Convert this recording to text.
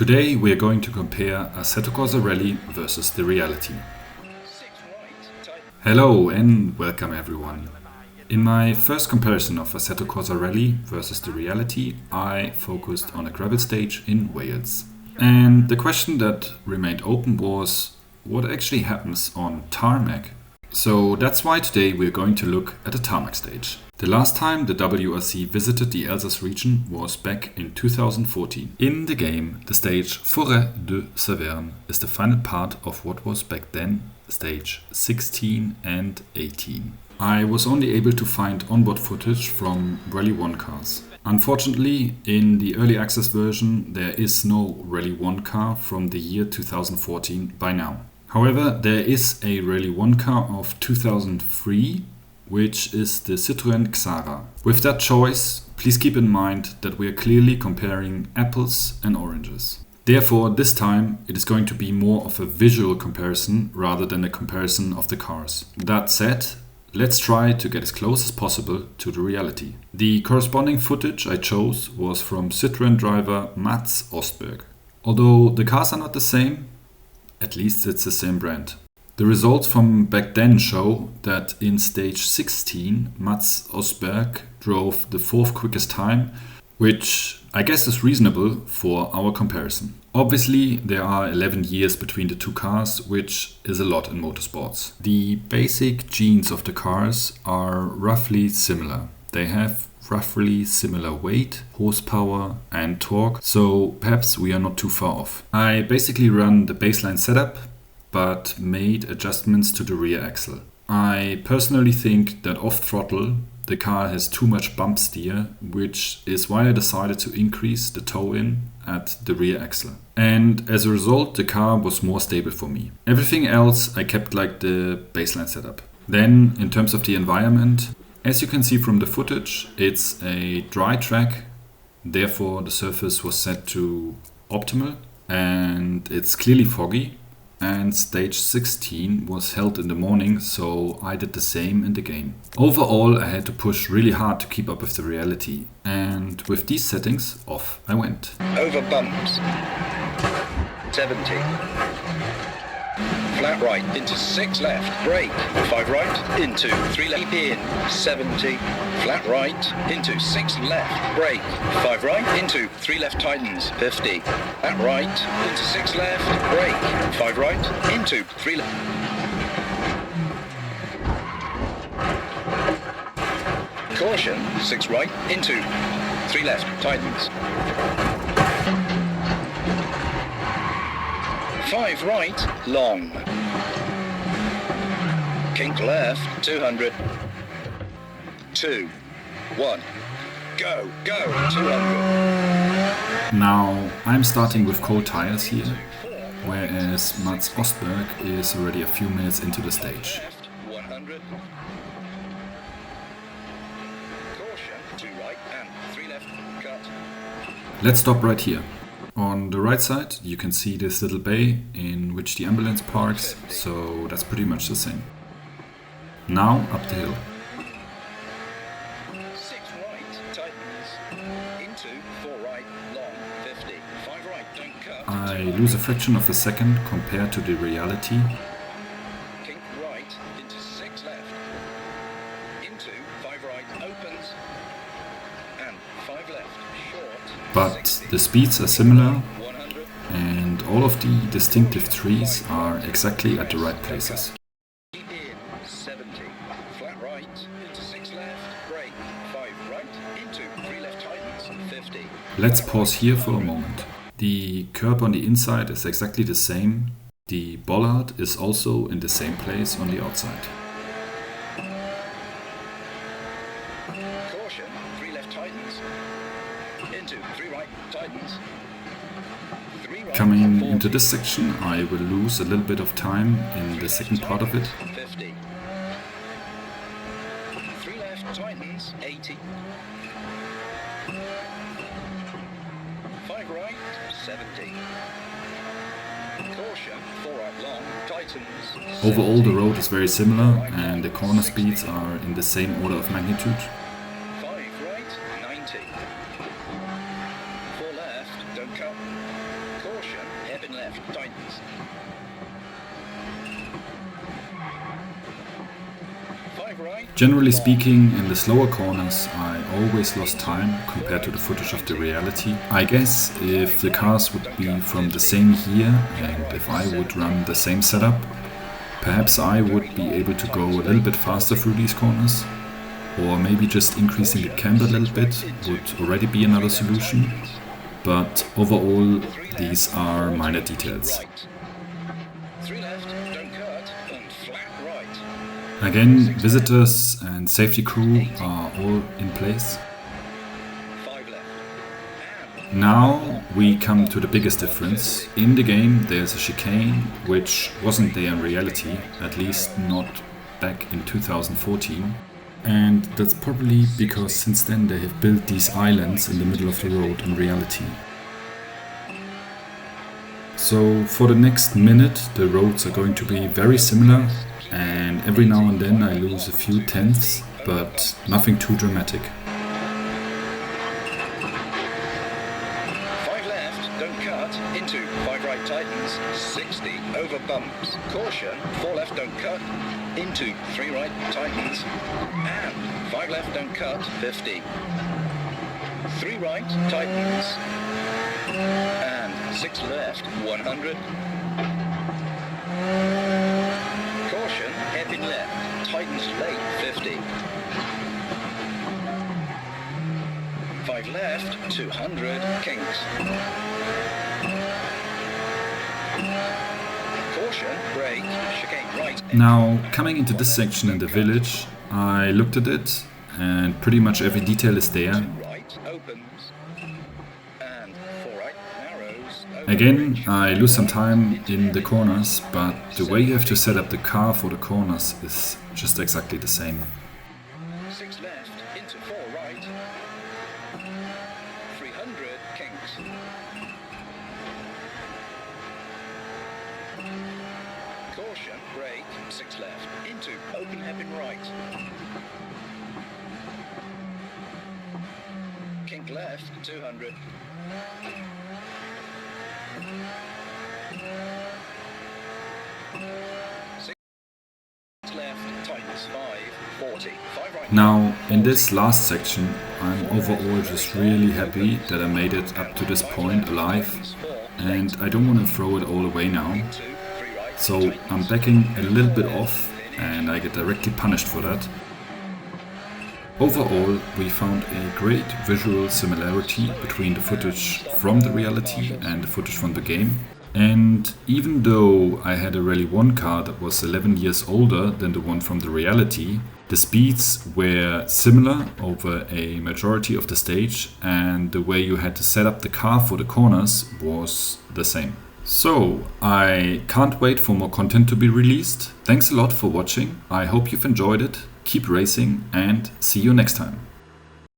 Today we are going to compare Assetto Corsa Rally versus the reality. Hello and welcome everyone. In my first comparison of Assetto Corsa Rally versus the reality, I focused on a gravel stage in Wales. And the question that remained open was what actually happens on Tarmac. So that's why today we're going to look at a Tarmac stage. The last time the WRC visited the Alsace region was back in 2014. In the game, the stage Foret de Saverne is the final part of what was back then stage 16 and 18. I was only able to find onboard footage from Rally 1 cars. Unfortunately, in the early access version, there is no Rally 1 car from the year 2014 by now. However, there is a Rally 1 car of 2003, which is the Citroën Xara. With that choice, please keep in mind that we are clearly comparing apples and oranges. Therefore, this time it is going to be more of a visual comparison rather than a comparison of the cars. That said, let's try to get as close as possible to the reality. The corresponding footage I chose was from Citroën driver Mats Ostberg. Although the cars are not the same, at least it's the same brand. The results from back then show that in stage 16, Mats Ostberg drove the fourth quickest time, which I guess is reasonable for our comparison. Obviously, there are 11 years between the two cars, which is a lot in motorsports. The basic genes of the cars are roughly similar. They have roughly similar weight, horsepower and torque, so perhaps we are not too far off. I basically run the baseline setup, but made adjustments to the rear axle. I personally think that off throttle the car has too much bump steer, which is why I decided to increase the toe-in at the rear axle. And as a result, the car was more stable for me. Everything else I kept like the baseline setup. Then, in terms of the environment, as you can see from the footage, it's a dry track, therefore the surface was set to optimal, and it's clearly foggy. And stage 16 was held in the morning, so I did the same in the game. Overall, I had to push really hard to keep up with the reality, and with these settings, off I went. Over bumps, 70. Flat right, into 6 left, brake, 5 right, into 3 left, in, 70. Flat right, into 6 left, brake, 5 right, into 3 left tightens, 50. Flat right, into 6 left, brake, 5 right, into 3 left. Caution, 6 right, into 3 left, tightens. 5 right, long. Kink left, 200. 2, 1, go, 200. Now, I'm starting with cold tires here, whereas Mats Ostberg is already a few minutes into the stage. 100. Caution, 2 right and 3 left, cut. Let's stop right here. On the right side you can see this little bay in which the ambulance parks, so that's pretty much the same. Now up the hill. 6 right, tightens. Into 4 right, long, 50. 5 right, don't cut. I lose a fraction of a second compared to the reality. Kink right, into 6 left. Into 5 right, opens. And 5 left, short. But the speeds are similar, 100. and all of the distinctive trees are exactly at the right places. In, 70. Flat right, into 6 left, brake, 5 right, into 3 left tightens, 50. Let's pause here for a moment. The curb on the inside is exactly the same. The bollard is also in the same place on the outside. Caution, 3 left tightens. Into 3 right, tightens. 3 right, Coming 40. into this section, I will lose a little bit of time in the second part of it. 50. 3 left, tightens, 80. 5 right, 70. Caution, 4 right long, tightens. Overall, the road is very similar and the corner speeds are in the same order of magnitude. 5 right, 90. 4 left, don't cut. tightens. 5 right. Generally speaking, in the slower corners, I always lost time compared to the footage of the reality. I guess if the cars would be from the same year and if I would run the same setup, perhaps I would be able to go a little bit faster through these corners. Or maybe just increasing the camber a little bit would already be another solution. But overall, these are minor details. 3 left, don't cut, and flat right. Again, visitors and safety crew are all in place. 5 left. Now we come to the biggest difference. In the game there's a chicane which wasn't there in reality, at least not back in 2014. And that's probably because since then they have built these islands in the middle of the road in reality. So for the next minute the roads are going to be very similar, and every now and then I lose a few tenths, but nothing too dramatic. 5 left, don't cut, into 5 right tightens, 60, over bumps. Caution, 4 left, don't cut, into 3 right tightens, and 5 left, don't cut, 50. 3 right tightens, and 6 left, 100. Caution, hairpin left, tightens late, 50. 5 left, 200, kinks. Caution, brake, chicane right. Now, coming into this section in the village, I looked at it and pretty much every detail is there. Right opens, and 4 right narrows. Again, I lose some time in the corners, but the way you have to set up the car for the corners is just exactly the same. 6 left, into 4 right. 300, kinks. Caution, brake, 6 left, into open hairpin right. Kink left, 200. 6 left, tightens 5, 40. 5 right. Now, in this last section, I'm overall just really happy that I made it up to this point alive, and I don't want to throw it all away now. 2, 3 right. So I'm backing a little bit off and I get directly punished for that. Overall, we found a great visual similarity between the footage from the reality and the footage from the game. And even though I had a Rally 1 car that was 11 years older than the one from the reality, the speeds were similar over a majority of the stage, and the way you had to set up the car for the corners was the same. So, I can't wait for more content to be released. Thanks a lot for watching. I hope you've enjoyed it. Keep racing and see you next time.